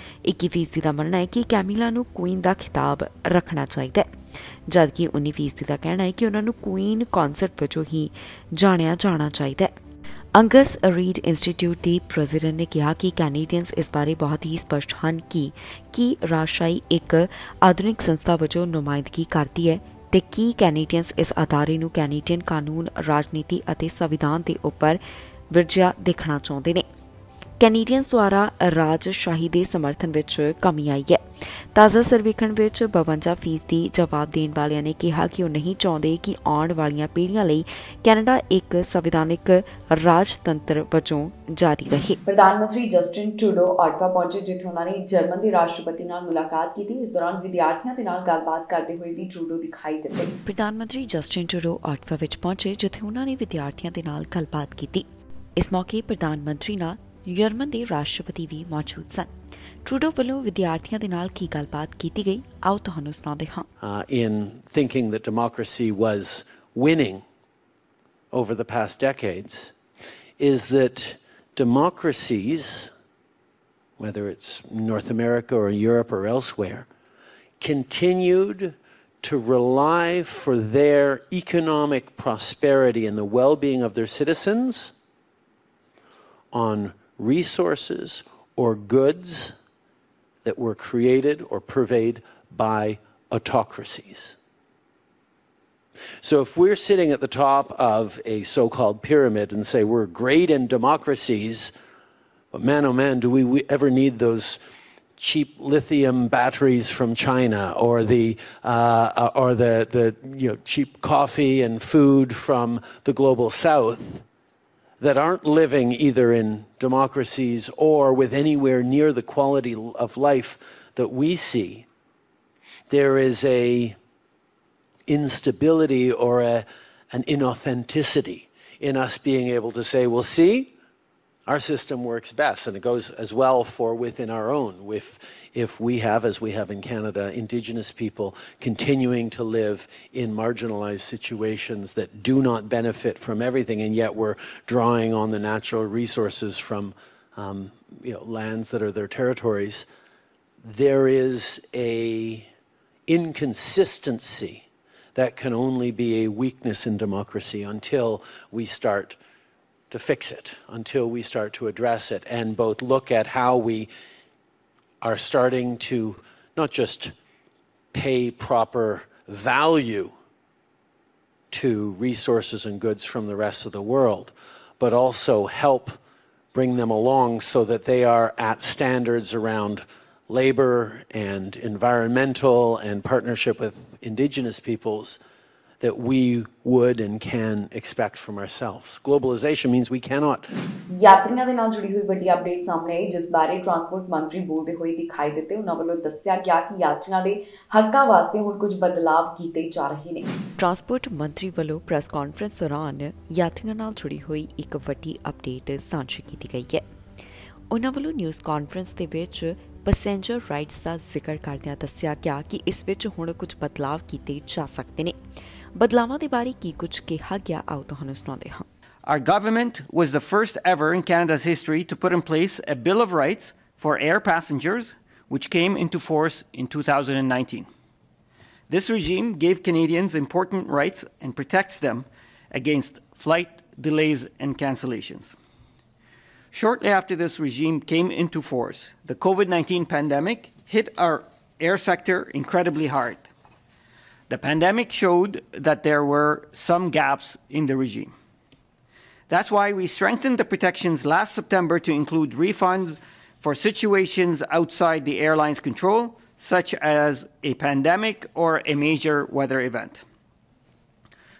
21% ਦਾ ਮੰਨਣਾ ਹੈ ਕਿ ਕੈਮਿਲਾ ਨੂੰ ਕੁਈਨ ਦਾ ਖਿਤਾਬ ਰੱਖਣਾ ਚਾਹੀਦਾ ਹੈ, ਜਦਕਿ 19% ਦਾ ਕਹਿਣਾ ਹੈ ਕਿ ਉਹਨਾਂ ਨੂੰ ਕੁਈਨ ਕੌਂਸਰਟ ਵਜੋਂ ਹੀ ਜਾਣਿਆ ਜਾਣਾ ਚਾਹੀਦਾ ਹੈ। ਅੰਗਸ ਰੀਡ ਇੰਸਟੀਚਿਊਟ ਦੀ ਪ੍ਰੈਜ਼ੀਡੈਂਟ ਨੇ ਕਿਹਾ ਕਿ ਕੈਨੇਡੀਅਨਸ ਇਸ ਬਾਰੇ ਬਹੁਤ ਹੀ ਸਪਸ਼ਟ ਹਨ ਕਿ ਰਾਜਸ਼ਾਹੀ ਇੱਕ ਆਧੁਨਿਕ ਸੰਸਥਾ ਵਜੋਂ ਨੁਮਾਇੰਦਗੀ ਕਰਦੀ ਹੈ ਤੇ ਕੀ ਕੈਨੇਡੀਅਨਸ ਇਸ ਅਦਾਰੇ ਨੂੰ ਕੈਨੇਡੀਅਨ ਕਾਨੂੰਨ, ਰਾਜਨੀਤੀ ਅਤੇ ਸੰਵਿਧਾਨ ਦੇ ਉੱਪਰ ਵਿਰਜਿਆ ਦੇਖਣਾ ਚਾਹੁੰਦੇ ਨੇ। ਕੈਨੇਡੀਅਨਸ ਦੁਆਰਾ ਰਾਜਸ਼ਾਹੀ ਦੇ ਸਮਰਥਨ ਵਿੱਚ ਕਮੀ ਆਈ ਹੈ। ਤਾਜ਼ਾ ਸਰਵੇਖਣ ਵਿੱਚ 52% ਜਵਾਬ ਦੇਣ ਵਾਲਿਆਂ ਨੇ ਕਿਹਾ ਕਿ ਉਹ ਨਹੀਂ ਚਾਹੁੰਦੇ ਕਿ ਆਉਣ ਵਾਲੀਆਂ ਪੀੜ੍ਹੀਆਂ ਲਈ ਕੈਨੇਡਾ ਇੱਕ ਸੰਵਿਧਾਨਿਕ ਰਾਜਤੰਤਰ ਵਜੋਂ ਜਾਰੀ ਰਹੇ। ਪ੍ਰਧਾਨ ਮੰਤਰੀ ਜਸਟਿਨ ਟਰੂਡੋ ਆਟਵਾ ਪਹੁੰਚੇ, ਜਿੱਥੇ ਉਹਨਾਂ ਨੇ ਜਰਮਨ ਦੇ ਰਾਸ਼ਟਰਪਤੀ ਨਾਲ ਮੁਲਾਕਾਤ ਕੀਤੀ। ਇਸ ਦੌਰਾਨ ਵਿਦਿਆਰਥੀਆਂ ਦੇ ਨਾਲ ਗੱਲਬਾਤ ਕਰਦੇ ਹੋਏ ਵੀ ਟਰੂਡੋ ਦਿਖਾਈ ਦਿੱਤੇ। ਪ੍ਰਧਾਨ ਮੰਤਰੀ ਜਸਟਿਨ ਟਰੂਡੋ ਆਟਵਾ ਵਿੱਚ ਪਹੁੰਚੇ, ਜਿੱਥੇ ਉਹਨਾਂ ਨੇ ਵਿਦਿਆਰਥੀਆਂ ਦੇ ਨਾਲ ਗੱਲਬਾਤ ਕੀਤੀ। ਇਸ ਮੌਕੇ ਪ੍ਰਧਾਨ ਮੰਤਰੀ ਨਾਲ ਜਰਮਨ ਦੇ ਰਾਸ਼ਟਰਪਤੀ ਵੀ ਮੌਜੂਦ ਸਨ। ਟਰੂਡੋ ਵੱਲੋਂ ਵਿਦਿਆਰਥੀਆਂ ਦੇ ਨਾਲ ਕੀ ਗੱਲਬਾਤ ਕੀਤੀ ਗਈ, ਆਓ ਤੁਹਾਨੂੰ ਸੁਣਾਉਂਦੇ ਹਾਂ। In thinking that democracy was winning over the past decades is that democracies, whether it's North America or Europe or elsewhere, continued to rely for their economic prosperity and the well-being of their citizens on resources or goods that were created or purveyed by autocracies. So if we're sitting at the top of a so-called pyramid and say we're great in democracies, but man, oh man, do we ever need those cheap lithium batteries from China or the cheap coffee and food from the global south that aren't living either in democracies or with anywhere near the quality of life that we see. There is a instability or an inauthenticity in us being able to say, well, see, our system works best, and it goes as well for within our own. If we have, as we have in Canada, Indigenous people continuing to live in marginalized situations that do not benefit from everything, and yet we're drawing on the natural resources from lands that are their territories, there is a inconsistency that can only be a weakness in democracy until we start to fix it, until we start to address it, and both look at how we are starting to not just pay proper value to resources and goods from the rest of the world, but also help bring them along so that they are at standards around labor and environmental and partnership with Indigenous peoples that we would and can expect from ourselves. Globalization means we cannot. ਯਾਤਰੀਆਂ ਦੇ ਨਾਲ ਜੁੜੀ ਹੋਈ ਵੱਡੀ ਅਪਡੇਟ ਸਾਹਮਣੇ ਆਈ, ਜਿਸ ਬਾਰੇ ਟਰਾਂਸਪੋਰਟ ਮੰਤਰੀ ਬੋਲਦੇ ਹੋਏ ਦਿਖਾਈ ਦਿੱਤੇ। ਉਹਨਾਂ ਵੱਲੋਂ ਦੱਸਿਆ ਗਿਆ ਕਿ ਯਾਤਰੀਆਂ ਦੇ ਹੱਕਾਂ ਵਾਸਤੇ ਹੁਣ ਕੁਝ ਬਦਲਾਵ ਕੀਤੇ ਜਾ ਰਹੇ ਨੇ। ਟਰਾਂਸਪੋਰਟ ਮੰਤਰੀ ਵੱਲੋਂ ਪ੍ਰੈਸ ਕਾਨਫਰੰਸ ਦੌਰਾਨ ਯਾਤਰੀਆਂ ਨਾਲ ਜੁੜੀ ਹੋਈ ਇੱਕ ਵੱਡੀ ਅਪਡੇਟ ਸਾਂਝੀ ਕੀਤੀ ਗਈ ਹੈ। ਉਹਨਾਂ ਵੱਲੋਂ ਨਿਊਜ਼ ਕਾਨਫਰੰਸ ਦੇ ਵਿੱਚ ਪੈਸੇਂਜਰ ਰਾਈਟਸ ਦਾ ਜ਼ਿਕਰ ਕਰਦਿਆਂ ਦੱਸਿਆ ਗਿਆ ਕਿ ਇਸ ਵਿੱਚ ਹੁਣ ਕੁਝ ਬਦਲਾਵ ਕੀਤੇ ਜਾ ਸਕਦੇ ਨੇ। ਬਦਲਾਵਾਂ ਦੇ ਬਾਰੇ ਕੀ ਕੁਝ ਕਿਹਾ ਗਿਆ, ਆਓ ਤੁਹਾਨੂੰ ਸੁਣਾਉਂਦੇ ਹਾਂ। Our government was the first ever in Canada's history to put in place a Bill of Rights for air passengers, which came into force in 2019. This regime gave Canadians important rights and protects them against flight delays and cancellations. Shortly after this regime came into force, the COVID-19 pandemic hit our air sector incredibly hard. The pandemic showed that there were some gaps in the regime. That's why we strengthened the protections last September to include refunds for situations outside the airline's control, such as a pandemic or a major weather event.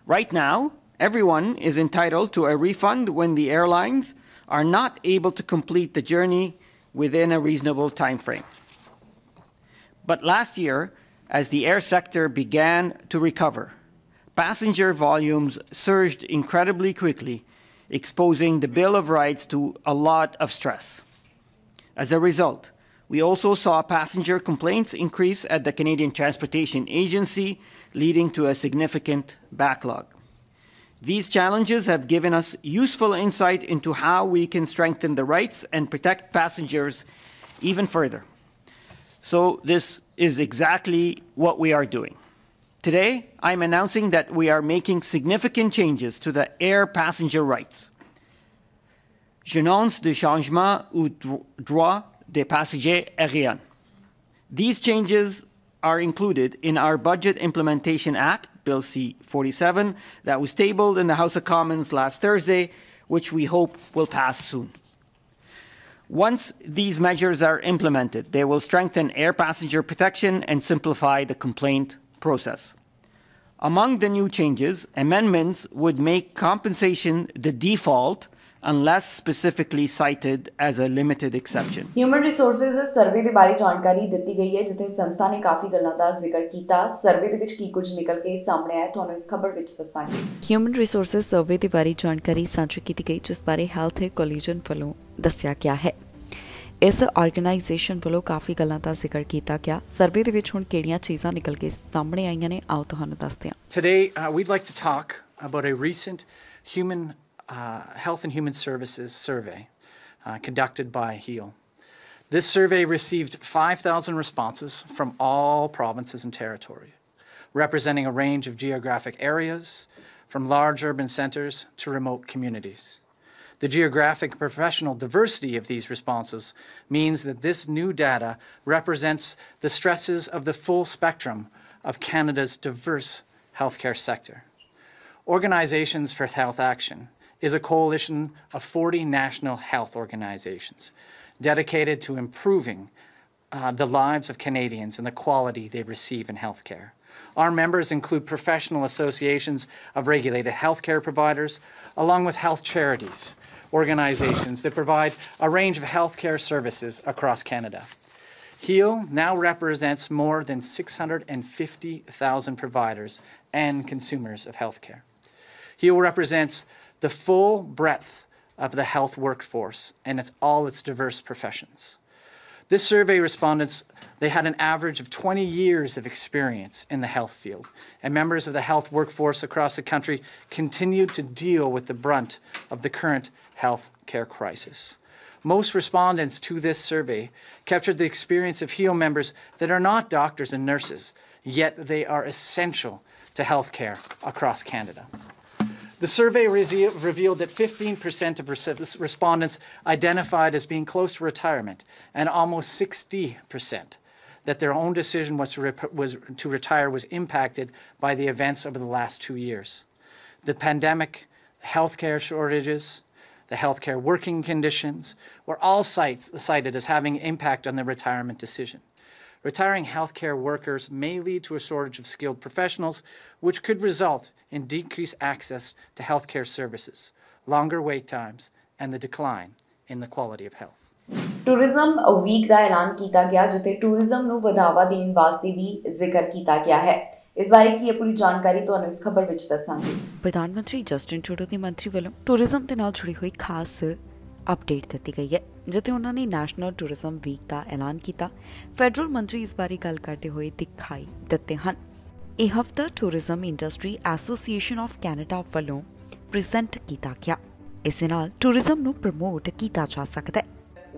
Right now, everyone is entitled to a refund when the airlines are not able to complete the journey within a reasonable time frame. But last year, as the air sector began to recover, passenger volumes surged incredibly quickly, exposing the Bill of Rights to a lot of stress. As a result, we also saw passenger complaints increase at the Canadian Transportation Agency, leading to a significant backlog. These challenges have given us useful insight into how we can strengthen the rights and protect passengers even further. So this is exactly what we are doing. Today, I'm announcing that we are making significant changes to the air passenger rights. J'annonce des changements aux droits des passagers aériens. These changes are included in our Budget Implementation Act, Bill C-47, that was tabled in the House of Commons last Thursday, which we hope will pass soon. Once these measures are implemented, they will strengthen air passenger protection and simplify the complaint process. Among the new changes, amendments would make compensation the default unless specifically cited as a limited exception. Human Resources सर्वे ਦੇ ਬਾਰੇ ਜਾਣਕਾਰੀ ਦਿੱਤੀ ਗਈ ਹੈ ਜਿੱਥੇ ਸੰਸਥਾ ਨੇ ਕਾਫੀ ਗੱਲਾਂ ਦਾ ਜ਼ਿਕਰ ਕੀਤਾ ਸਰਵੇ ਦੇ ਵਿੱਚ ਕੀ ਕੁਝ ਨਿਕਲ ਕੇ ਸਾਹਮਣੇ ਆਇਆ ਤੁਹਾਨੂੰ ਇਸ ਖਬਰ ਵਿੱਚ ਦੱਸਾਂਗੇ Human Resources ਸਰਵੇ ਦੇ ਬਾਰੇ ਜਾਣਕਾਰੀ ਸਾਂਝੀ ਕੀਤੀ ਗਈ ਜਿਸ ਬਾਰੇ ਹੈਲਥ ਕੋਲੀਜਨ ਵੱਲੋਂ ਦੱਸਿਆ ਗਿਆ ਹੈ ਇਸ ਆਰਗੇਨਾਈਜੇਸ਼ਨ ਵੱਲੋਂ ਕਾਫੀ ਗੱਲਾਂ ਦਾ ਜ਼ਿਕਰ ਕੀਤਾ ਗਿਆ ਸਰਵੇ ਦੇ ਵਿੱਚ ਹੁਣ ਕਿਹੜੀਆਂ ਚੀਜ਼ਾਂ ਨਿਕਲ ਕੇ ਸਾਹਮਣੇ ਆਈਆਂ ਨੇ ਆਓ ਤੁਹਾਨੂੰ ਦੱਸਦੇ ਹਾਂ Today we'd like to talk about a recent Health and Human Services survey conducted by HEAL. This survey received 5,000 responses from all provinces and territories, representing a range of geographic areas, from large urban centres to remote communities. The geographic and professional diversity of these responses means that this new data represents the stresses of the full spectrum of Canada's diverse healthcare sector. Organizations for Health Action is a coalition of 40 national health organizations dedicated to improving the lives of Canadians and the quality they receive in healthcare. Our members include professional associations of regulated healthcare providers, along with health charities, organizations that provide a range of healthcare services across Canada. HEAL now represents more than 650,000 providers and consumers of healthcare. HEAL represents the full breadth of the health workforce and all its diverse professions. This survey respondents, they had an average of 20 years of experience in the health field, and members of the health workforce across the country continue to deal with the brunt of the current health care crisis. Most respondents to this survey captured the experience of HEAL members that are not doctors and nurses, yet they are essential to health care across Canada. The survey revealed that 15% of respondents identified as being close to retirement, and almost 60% that their own decision to retire was impacted by the events over the last 2 years. The pandemic, healthcare shortages, the healthcare working conditions were all cited as having impact on their retirement decision. Retiring healthcare workers may lead to a shortage of skilled professionals, which could result in decreased access to healthcare services, longer wait times, and the decline in the quality of health. Tourism week ਦਾ ਐਲਾਨ ਕੀਤਾ ਗਿਆ ਜਿੱਥੇ ਟੂਰਿਜ਼ਮ ਨੂੰ ਵਧਾਵਾ ਦੇਣ ਵਾਸਤੇ ਵੀ ਜ਼ਿਕਰ ਕੀਤਾ ਗਿਆ ਹੈ ਇਸ ਬਾਰੇ ਕੀ ਹੈ ਪੂਰੀ ਜਾਣਕਾਰੀ ਤੁਹਾਨੂੰ ਇਸ ਖਬਰ ਵਿੱਚ ਦੱਸਾਂਗੇ ਪ੍ਰਧਾਨ ਮੰਤਰੀ ਜਸਟਿਨ ਟਰੂਡੋ ਦੀ ਮੰਤਰੀ ਵੱਲੋਂ ਟੂਰਿਜ਼ਮ ਦੇ ਨਾਲ ਜੁੜੀ ਹੋਈ ਖਾਸ ਅਪਡੇਟ ਦਿੱਤੀ ਗਈ ਹੈ ਜਿੱਥੇ ਉਹਨਾਂ ਨੇ ਨੈਸ਼ਨਲ ਟੂਰਿਜ਼ਮ ਵੀਕ ਦਾ ਐਲਾਨ ਕੀਤਾ ਫੈਡਰਲ ਮੰਤਰੀ ਇਸ ਬਾਰੇ ਗੱਲ ਕਰਦੇ ਹੋਏ ਦਿਖਾਈ ਦਿੱਤੇ ਹਨ ਇਹ ਹਫਤਾ tourism industry association of Canada ਵੱਲੋਂ ਪ੍ਰੈਜ਼ੈਂਟ ਕੀਤਾ ਗਿਆ ਇਸ ਦੇ ਨਾਲ ਟੂਰਿਜ਼ਮ ਨੂੰ ਪ੍ਰਮੋਟ ਕੀਤਾ ਜਾ ਸਕਦਾ ਹੈ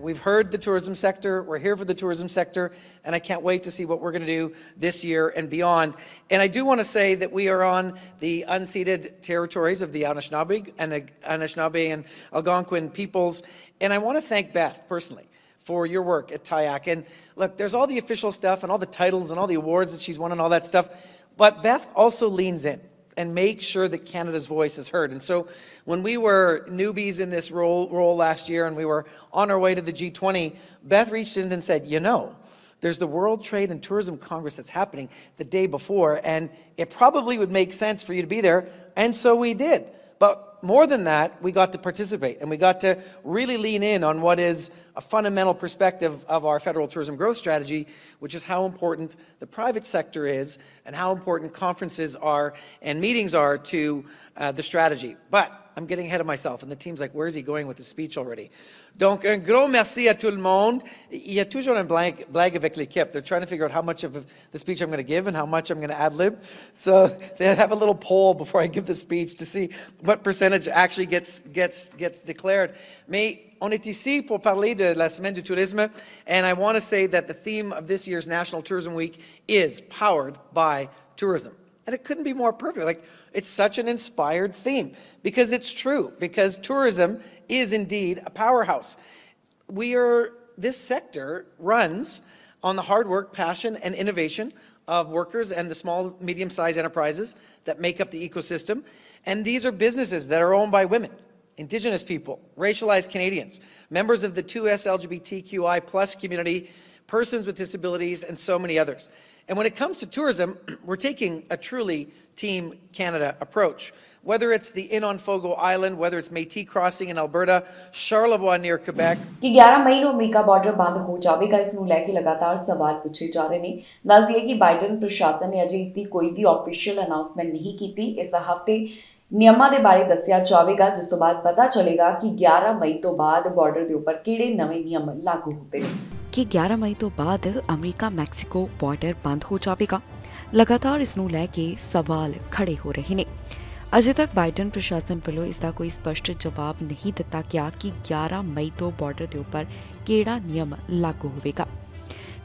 We've heard the tourism sector. We're here for the tourism sector, and I can't wait to see what we're going to do this year and beyond. And I do want to say that we are on the unceded territories of the Anishinaabe and Algonquin peoples, and I want to thank Beth personally for your work at TIAC. And look, there's all the official stuff and all the titles and all the awards that she's won and all that stuff. But Beth also leans in and makes sure that Canada's voice is heard. And so when we were newbies in this role last year and we were on our way to the G20, Beth reached in and said, you know, there's the World Trade and Tourism Congress that's happening the day before, and it probably would make sense for you to be there. And so we did. But more than that, we got to participate and we got to really lean in on what is a fundamental perspective of our federal tourism growth strategy, which is how important the private sector is and how important conferences are and meetings are to the strategy. But I'm getting ahead of myself, and the team's like, where is he going with the speech already? Donc, un gros merci à tout le monde. Il y a toujours une blague avec l'équipe. They're trying to figure out how much of the speech I'm going to give and how much I'm going to ad-lib. So they have a little poll before I give the speech to see what percentage actually gets declared. Mais on est ici pour parler de la Semaine du Tourisme, and I want to say that the theme of this year's National Tourism Week is powered by tourism. And it couldn't be more perfect. Like, it's such an inspired theme because it's true, because tourism is indeed a powerhouse. This sector runs on the hard work, passion, and innovation of workers and the small, medium-sized enterprises that make up the ecosystem. And these are businesses that are owned by women, Indigenous people, racialized Canadians, members of the 2S LGBTQI+ community, persons with disabilities, and so many others. And when it comes to tourism, we're taking a truly Team Canada approach. Whether it's the Inn on Fogo Island, whether it's Métis Crossing in Alberta, Charlevoix near Quebec. कि 11 मई ਨੂੰ ਅਮਰੀਕਾ ਬਾਰਡਰ ਬੰਦ ਹੋ ਜਾਵੇਗਾ, ਇਸ ਨੂੰ ਲੈ ਕੇ ਲਗਾਤਾਰ ਸਵਾਲ ਪੁੱਛੇ ਜਾ ਰਹੇ ਨੇ। ਦੱਸ ਦਈਏ ਕਿ ਬਾਈਡਨ ਪ੍ਰਸ਼ਾਸਨ ਨੇ ਅਜੇ ਇਸ ਦੀ ਕੋਈ ਵੀ ਆਫੀਸ਼ੀਅਲ ਅਨਾਉਂਸਮੈਂਟ ਨਹੀਂ ਕੀਤੀ। ਇਸ ਹਫ਼ਤੇ ਨਿਯਮਾਂ ਦੇ ਬਾਰੇ ਦੱਸਿਆ ਜਾਵੇਗਾ, ਜਿਸ ਤੋਂ ਬਾਅਦ ਪਤਾ ਚੱਲੇਗਾ ਕਿ 11 ਮਈ ਤੋਂ ਬਾਅਦ ਬਾਰਡਰ ਦੇ ਉੱਪਰ ਕਿਹੜੇ ਨਵੇਂ ਨਿਯਮ ਲਾਗੂ ਹੁੰਦੇ ਨੇ। ਕਿ 11 ਮਈ ਤੋਂ ਬਾਅਦ ਅਮਰੀਕਾ ਮੈਕਸੀਕੋ ਬਾਰਡਰ ਬੰਦ ਹੋ ਜਾਵੇਗਾ। ਲਗਾਤਾਰ ਇਸ ਨੂੰ ਲੈ ਕੇ ਸਵਾਲ ਖੜੇ ਹੋ ਰਹੇ ਨੇ। ਅਜੇ ਤੱਕ ਬਾਈਡਨ ਪ੍ਰਸ਼ਾਸਨ ਵੱਲੋਂ ਇਸ ਦਾ ਕੋਈ ਸਪਸ਼ਟ ਜਵਾਬ ਨਹੀਂ ਦਿੱਤਾ ਗਿਆ ਕਿ 11 ਮਈ ਤੋਂ ਬਾਰਡਰ ਦੇ ਉੱਪਰ ਕਿਹੜਾ ਨਿਯਮ ਲਾਗੂ ਹੋਵੇਗਾ।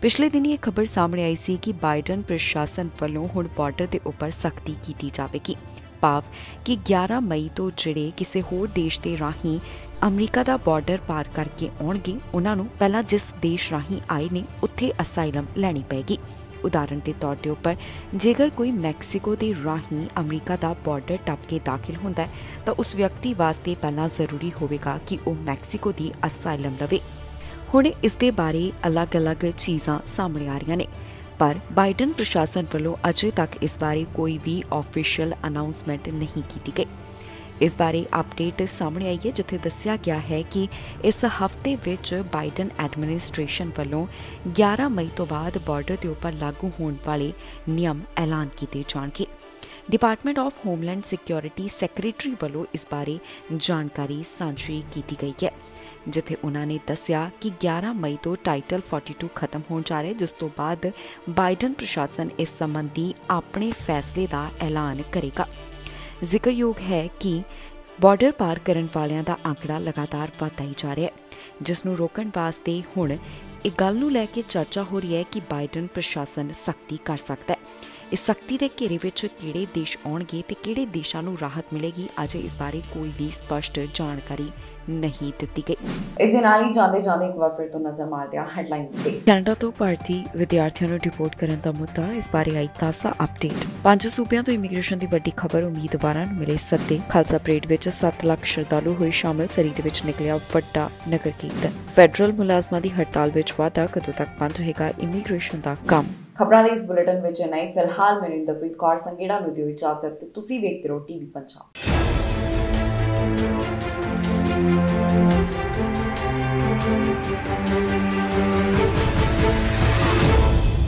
ਪਿਛਲੇ ਦਿਨੀ ਇਹ ਖਬਰ ਸਾਹਮਣੇ ਆਈ ਸੀ ਕਿ ਬਾਈਡਨ ਪ੍ਰਸ਼ਾਸਨ ਵੱਲੋਂ ਹੁਣ ਬਾਰਡਰ ਦੇ ਉੱਪਰ ਸਖਤੀ ਕੀਤੀ ਜਾਵੇਗੀ। ਭਾਵ ਕਿ 11 ਮਈ ਤੋਂ ਜਿਹੜੇ ਕਿਸੇ ਹੋਰ ਦੇਸ਼ ਦੇ ਰਾਹੀਂ ਅਮਰੀਕਾ ਦਾ ਬਾਰਡਰ ਪਾਰ ਕਰਕੇ ਆਉਣਗੇ, ਉਹਨਾਂ ਨੂੰ ਪਹਿਲਾਂ ਜਿਸ ਦੇਸ਼ ਰਾਹੀਂ ਆਏ ਨੇ ਉੱਥੇ ਅਸਾਈਲਮ ਲੈਣੀ ਪਏਗੀ। ਉਦਾਹਰਨ ਦੇ ਤੌਰ ਦੇ ਉੱਪਰ ਜੇਕਰ ਕੋਈ ਮੈਕਸੀਕੋ ਦੇ ਰਾਹੀਂ ਅਮਰੀਕਾ ਦਾ ਬਾਰਡਰ ਟੱਪ ਕੇ ਦਾਖਲ ਹੁੰਦਾ ਹੈ ਤਾਂ ਉਸ ਵਿਅਕਤੀ ਵਾਸਤੇ ਪਹਿਲਾਂ ਜ਼ਰੂਰੀ ਹੋਵੇਗਾ ਕਿ ਉਹ ਮੈਕਸੀਕੋ ਦੀ ਅਸਾਈਲਮ ਲਵੇ। ਹੁਣ ਇਸ ਦੇ ਬਾਰੇ ਅਲੱਗ-ਅਲੱਗ ਚੀਜ਼ਾਂ ਸਾਹਮਣੇ ਆ ਰਹੀਆਂ ਨੇ, ਪਰ ਬਾਈਡਨ ਪ੍ਰਸ਼ਾਸਨ ਵੱਲੋਂ ਅਜੇ ਤੱਕ ਇਸ ਬਾਰੇ ਕੋਈ ਵੀ ਆਫੀਸ਼ੀਅਲ ਅਨਾਉਂਸਮੈਂਟ ਨਹੀਂ ਕੀਤੀ ਗਈ। ਇਸ ਬਾਰੇ ਅਪਡੇਟ ਸਾਹਮਣੇ ਆਈ ਹੈ, ਜਿੱਥੇ ਦੱਸਿਆ ਗਿਆ ਹੈ ਕਿ ਇਸ ਹਫ਼ਤੇ ਵਿੱਚ ਬਾਈਡਨ ਐਡਮਿਨਿਸਟ੍ਰੇਸ਼ਨ ਵੱਲੋਂ 11 ਮਈ ਤੋਂ ਬਾਅਦ ਬਾਰਡਰ ਦੇ ਉੱਪਰ ਲਾਗੂ ਹੋਣ ਵਾਲੇ ਨਿਯਮ ਐਲਾਨ ਕੀਤੇ ਜਾਣਗੇ। Department of homeland security secretary ਵੱਲੋਂ ਇਸ ਬਾਰੇ ਜਾਣਕਾਰੀ ਸਾਂਝੀ ਕੀਤੀ ਗਈ ਹੈ, ਜਿੱਥੇ ਉਹਨਾਂ ਨੇ ਦੱਸਿਆ ਕਿ 11 ਮਈ ਤੋਂ ਟਾਈਟਲ 42 ਖਤਮ ਹੋਣ ਜਾ ਰਿਹਾ, ਜਿਸ ਤੋਂ ਬਾਅਦ ਬਾਈਡਨ ਪ੍ਰਸ਼ਾਸਨ ਇਸ ਸੰਬੰਧੀ ਆਪਣੇ ਫੈਸਲੇ ਦਾ ਐਲਾਨ ਕਰੇਗਾ। ਜ਼ਿਕਰਯੋਗ ਹੈ ਕਿ ਬਾਰਡਰ ਪਾਰ ਕਰਨ ਵਾਲਿਆਂ ਦਾ ਅੰਕੜਾ ਲਗਾਤਾਰ ਵਧਦਾ ਹੀ ਜਾ ਰਿਹਾ ਹੈ, ਜਿਸ ਨੂੰ ਰੋਕਣ ਵਾਸਤੇ ਹੁਣ ਇਹ ਗੱਲ ਨੂੰ ਲੈ ਕੇ ਚਰਚਾ ਹੋ ਰਹੀ ਹੈ ਕਿ ਬਾਈਡਨ ਪ੍ਰਸ਼ਾਸਨ ਸਖਤੀ ਕਰ ਸਕਦਾ ਹੈ। ਇਸ ਸਖਤੀ ਦੇ ਘੇਰੇ ਵਿੱਚ ਕਿਹੜੇ ਦੇਸ਼ ਆਉਣਗੇ ਤੇ ਕਿਹੜੇ ਦੇਸ਼ਾਂ ਨੂੰ ਰਾਹਤ ਮਿਲੇਗੀ, ਅਜੇ ਇਸ ਬਾਰੇ ਕੋਈ ਵੀ ਸਪਸ਼ਟ ਜਾਣਕਾਰੀ ਨਹੀਂ ਦਿੱਤੀ ਗਈ। ਇਸ ਦੇ ਨਾਲ ਹੀ ਜਾਂਦੇ ਇੱਕ ਵਾਰ ਫਿਰ ਤੋਂ ਨਜ਼ਰ ਮਾਰਦੇ ਹਾਂ ਹੈਡਲਾਈਨਸ ਤੇ। ਕੈਨੇਡਾ ਤੋਂ ਭਾਰਤੀ ਵਿਦਿਆਰਥੀਆਂ ਨੂੰ ਡਿਪੋਰਟ ਕਰਨ ਦਾ ਮੁੱਦਾ, ਇਸ ਬਾਰੇ ਆਈ ਤਾਜ਼ਾ ਅਪਡੇਟ। 5 ਸੂਬਿਆਂ ਤੋਂ ਇਮੀਗ੍ਰੇਸ਼ਨ ਦੀ ਵੱਡੀ ਖਬਰ, ਉਮੀਦਵਾਰਾਂ ਨੂੰ ਮਿਲੇ ਸੱਦੇ। ਖਾਲਸਾ ਪਰੇਡ ਵਿੱਚ 7 ਲੱਖ ਸ਼ਰਧਾਲੂ ਹੋਏ ਸ਼ਾਮਲ, ਸਰੀ ਦੇ ਵਿੱਚ ਨਿਕਲਿਆ ਵੱਡਾ ਨਗਰ ਕੀਰਤਨ। ਫੈਡਰਲ ਮੁਲਾਜ਼ਮਾਂ ਦੀ ਹੜਤਾਲ ਵਿੱਚ ਵਾਧਾ, ਕਦੋਂ ਤੱਕ ਬੰਦ ਹੋਏਗਾ ਇਮੀਗ੍ਰੇਸ਼ਨ ਦਾ ਕੰਮ। ਖਬਰਾਂ ਦੇ ਇਸ ਬੁਲੇਟਿਨ ਵਿੱਚ ਇੰਨਾ ਹੀ। ਫਿਲਹਾਲ ਮੈਨੂੰ ਇੰਦਰਪ੍ਰੀਤ ਕੌਰ ਸੰਘੇੜਾ ਨੂੰ ਦਿਓ ਇਜਾਜ਼ਤ। ਤੁਸੀਂ ਵੇਖਦੇ ਰਹੋ ਟੀਵੀ ਪੰਜਾਬ। Thank you.